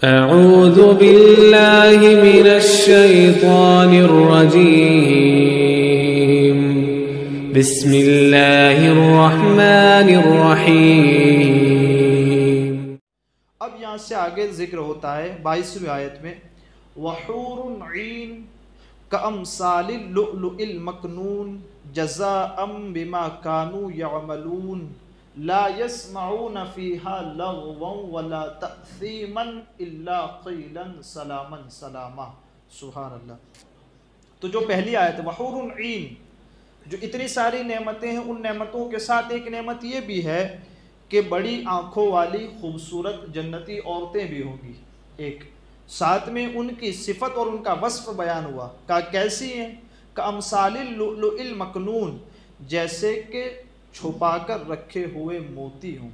اعوذ باللہ من الشیطان الرجیم بسم اللہ الرحمن الرحیم۔ اب یہاں سے آگے ذکر ہوتا ہے 22ویں آیت میں وحور عین کامثال اللؤلؤ المکنون جزاء بما كانوا يعملون لا يسمعون فيها لغوا ولا تأثیما الا قیلا سلاما سلاما۔ سبحان اللہ۔ تو جو پہلی آیت وحور عین، جو اتنی ساری نعمتیں ہیں، ان نعمتوں کے ساتھ ایک نعمت یہ بھی ہے کہ بڑی آنکھوں والی خوبصورت جنتی عورتیں بھی ہوں گی۔ ایک ساتھ میں ان کی صفت اور ان کا وصف بیان ہوا کہ کیسی ہیں، کامثال اللؤلؤ المکنون، جیسے کہ چھپا کر رکھے ہوئے موتی ہوں۔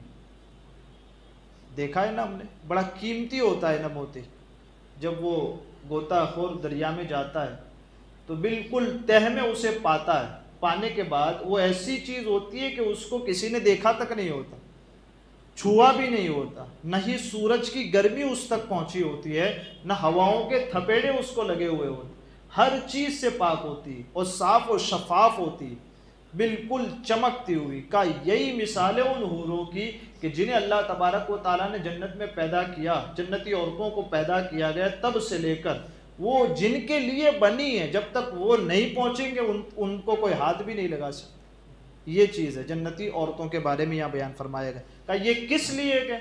دیکھا ہے نا ہم نے، بڑا قیمتی ہوتا ہے نا موتی۔ جب وہ غوطہ خور دریا میں جاتا ہے تو بالکل تہہ میں اسے پاتا ہے، پانے کے بعد وہ ایسی چیز ہوتی ہے کہ اس کو کسی نے دیکھا تک نہیں ہوتا، چھوا بھی نہیں ہوتا، نہ ہی سورج کی گرمی اس تک پہنچی ہوتی ہے، نہ ہواؤں کے تھپیڑے اس کو لگے ہوئے ہوتے، ہر چیز سے پاک ہوتی اور صاف و شفاف ہوتی، بالکل چمکتی ہوئی۔ کا یہی مثال ہے ان حوروں کی کہ جنہیں اللہ تبارک و تعالیٰ نے جنت میں پیدا کیا، جنتی عورتوں کو پیدا کیا گیا، تب سے لے کر وہ جن کے لیے بنی ہے، جب تک وہ نہیں پہنچیں گے ان کو کوئی ہاتھ بھی نہیں لگا سکتا۔ یہ چیز ہے جنتی عورتوں کے بارے میں یہاں بیان فرمایا گیا کہ یہ کس لیے کہ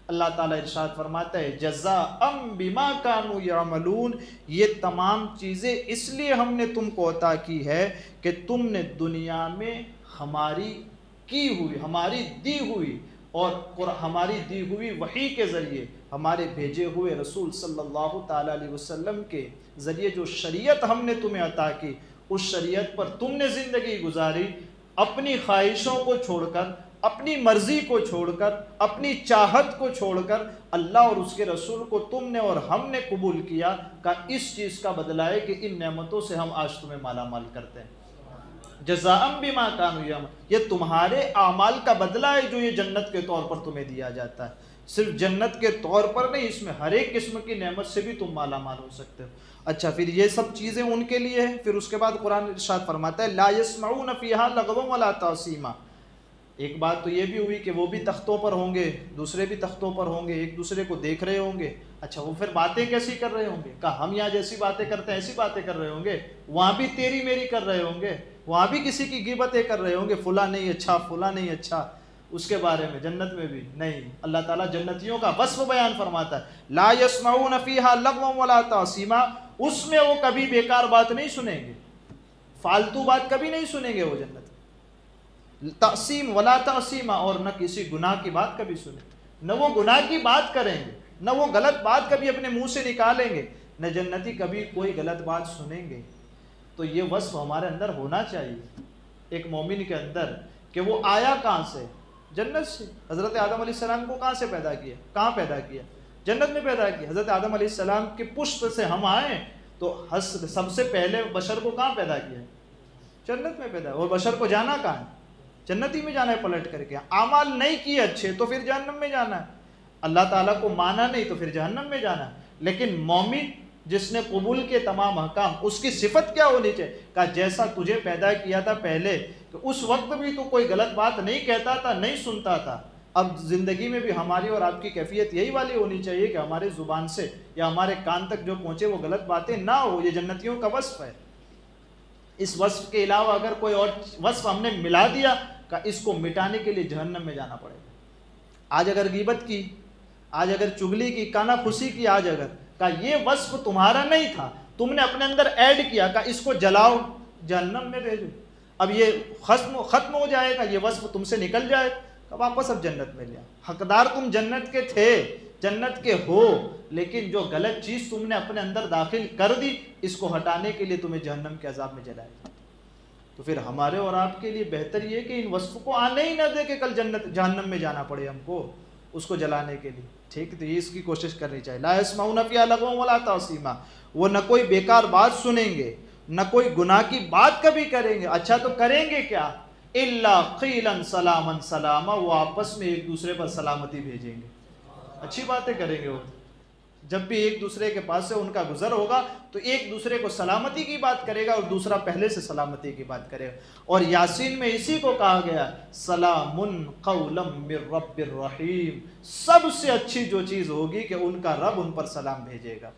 اللہ تعالیٰ ارشاد فرماتا ہے جزاء بما كانوا يعملون، یہ تمام چیزیں اس لیے ہم نے تم کو عطا کی ہے کہ تم نے دنیا میں ہماری کی ہوئی، ہماری دی ہوئی اور ہماری دی ہوئی وحی کے ذریعے، ہمارے بھیجے ہوئے رسول صلی اللہ تعالیٰ علیہ وسلم کے ذریعے جو شریعت ہم نے تمہیں عطا کی، اس شریعت پر تم نے زندگی گزاری، اپنی خواہشوں کو چھوڑ کر، اپنی مرضی کو چھوڑ کر، اپنی چاہت کو چھوڑ کر اللہ اور اس کے رسول کو تم نے اور ہم نے قبول کیا کہ اس چیز کا بدلہ ہے کہ ان نعمتوں سے ہم آج تمہیں مالا مال کرتے ہیں۔ جزاء بما كانوا يعملون، یہ تمہارے اعمال کا بدلہ ہے جو یہ جنت کے طور پر تمہیں دیا جاتا ہے۔ صرف جنت کے طور پر نہیں، اس میں ہر ایک قسم کی نعمت سے بھی تم مالا مال ہو سکتے ہو۔ اچھا، پھر یہ سب چیزیں ان کے لیے ہیں، پھر اس کے بعد قرآن ارشاد فرماتا ہے لا يسمعون فيها لغوا ولا تأثیما۔ ایک بات تو یہ بھی ہوئی کہ وہ بھی تختوں پر ہوں گے، دوسرے بھی تختوں پر ہوں گے، ایک دوسرے کو دیکھ رہے ہوں گے۔ اچھا، وہ پھر باتیں کیسی کر رہے ہوں گے؟ کہا ہم یہاں جیسی باتیں کرتے ہیں ایسی باتیں کر رہے ہوں گے، وہاں بھی تیری میری کر رہے ہوں گے، وہاں بھی کسی کی غیبتیں کر رہے ہوں گے، فلاں نہیں اچھا، فلاں نہیں اچھا۔ اس کے بارے میں جنت میں بھی نہیں، اللہ تعالیٰ جنتیوں کا وصف بیان فرماتا ہے لا يسمعون فيها لغوا ولا تأثیما، اس میں وہ کبھی بیکار بات نہیں سنیں گے، فالتو بات کبھی نہیں سنیں گے وہ جنت۔ تأثیم ولا تأثیما، اور نہ کسی گناہ کی بات کبھی سنیں، نہ وہ گناہ کی بات کریں گے، نہ وہ غلط بات کبھی اپنے منہ سے نکالیں گے، نہ جنتی کبھی کوئی غلط بات سنیں گے۔ تو یہ وصف ہمارے اندر ہونا چاہیے ایک مومن کے اندر کہ وہ آیا کہاں سے؟ جنت سے۔ حضرت آدم علیہ السلام کو کہاں سے پیدا کیا؟ کہاں پیدا کیا؟ جنت میں پیدا کیا۔ حضرت آدم علیہ السلام کے پشت سے ہم آئے تو سب سے پہلے بشر کو کہاں پیدا کیا؟ جنت میں پیدا، اور بشر کو جانا کہاں ہے؟ جنتی میں جانا ہے پلٹ کر کے۔ اعمال نہیں کیے اچھے تو پھر جہنم میں جانا ہے، اللہ تعالیٰ کو مانا نہیں تو پھر جہنم میں جانا ہے۔ لیکن مومن جس نے قبول کیے تمام احکام، اس کی صفت کیا ہونی چاہیے؟ کہ جیسا تجھے پیدا کیا تھا پہلے، کہ اس وقت بھی تو کوئی غلط بات نہیں کہتا تھا، نہیں سنتا تھا، اب زندگی میں بھی ہماری اور آپ کی کیفیت یہی والی ہونی چاہیے کہ ہمارے زبان سے یا ہمارے کان تک جو پہنچے وہ غلط باتیں نہ ہو۔ یہ جنتیوں کا وصف ہے۔ اس وصف کے علاوہ اگر کوئی اور وصف ہم نے ملا دیا کہ اس کو مٹانے کے لیے جہنم میں جانا پڑے گا۔ آج اگر غیبت کی، آج اگر چگلی کی، کانا پھوسی کی، آج اگر کہ یہ وصف تمہارا نہیں تھا، تم نے اپنے اندر ایڈ کیا کہ اس کو جلاؤ، جہنم میں بھیجو، اب یہ ختم ہو جائے گا، یہ وصف تم سے نکل جائے گا، واپس اب جنت میں لیا۔ حقدار تم جنت کے تھے، جنت کے ہو، لیکن جو غلط چیز تم نے اپنے اندر داخل کر دی، اس کو ہٹانے کے لیے تمہیں جہنم کے عذاب میں جلائے گا۔ تو پھر ہمارے اور آپ کے لیے بہتر یہ کہ ان وصف کو آنے ہی نہ دے کہ کل جہنم میں جانا پڑے ہم کو اس کو جلانے کے لیے۔ ٹھیک، تو یہ اس کی کوشش کرنی چاہیے۔ لا يسمعون فيها لغوا ولا تأثیما، وہ نہ کوئی بیکار بات سنیں گے، نہ کوئی گناہ کی بات کبھی کریں گے۔ اچھا تو کریں گے کیا؟ الا قیلا سلاما سلاما، وہ آپس میں ایک دوسرے پر سلامتی بھیجیں گے، اچھی باتیں کریں گے وہ، جب بھی ایک دوسرے کے پاس سے ان کا گزر ہوگا تو ایک دوسرے کو سلامتی کی بات کرے گا اور دوسرا پہلے سے سلامتی کی بات کرے گا۔ اور یاسین میں اسی کو کہا گیا سلام قولا من رب الرحیم، سب سے اچھی جو چیز ہوگی کہ ان کا رب ان پر سلام بھیجے گا۔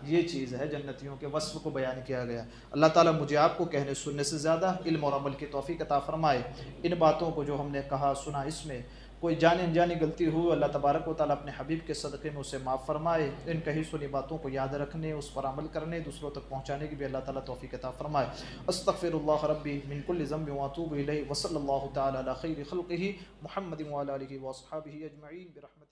یہ چیز ہے جنتیوں کے وصف کو بیان کیا گیا۔ اللہ تعالیٰ مجھے آپ کو کہنے سننے سے زیادہ علم اور عمل کی توفیق عطا فرمائے۔ ان باتوں کو جو ہم نے کہا سنا، اس میں کوئی جانی انجانی غلطی ہو اللہ تبارک و تعالیٰ اپنے حبیب کے صدقے میں اسے معاف فرمائے۔ ان کہی سنی باتوں کو یاد رکھنے، اس پر عمل کرنے، دوسروں تک پہنچانے کی بھی اللہ تعالیٰ توفیق عطا فرمائے۔ استغفر اللہ ربی من کل ذنب واتوب الیہ، وصلی اللہ تعالیٰ علی خیر خلقہ محمد وعلی آلہ واصحابہ اجمعین برحمتہ۔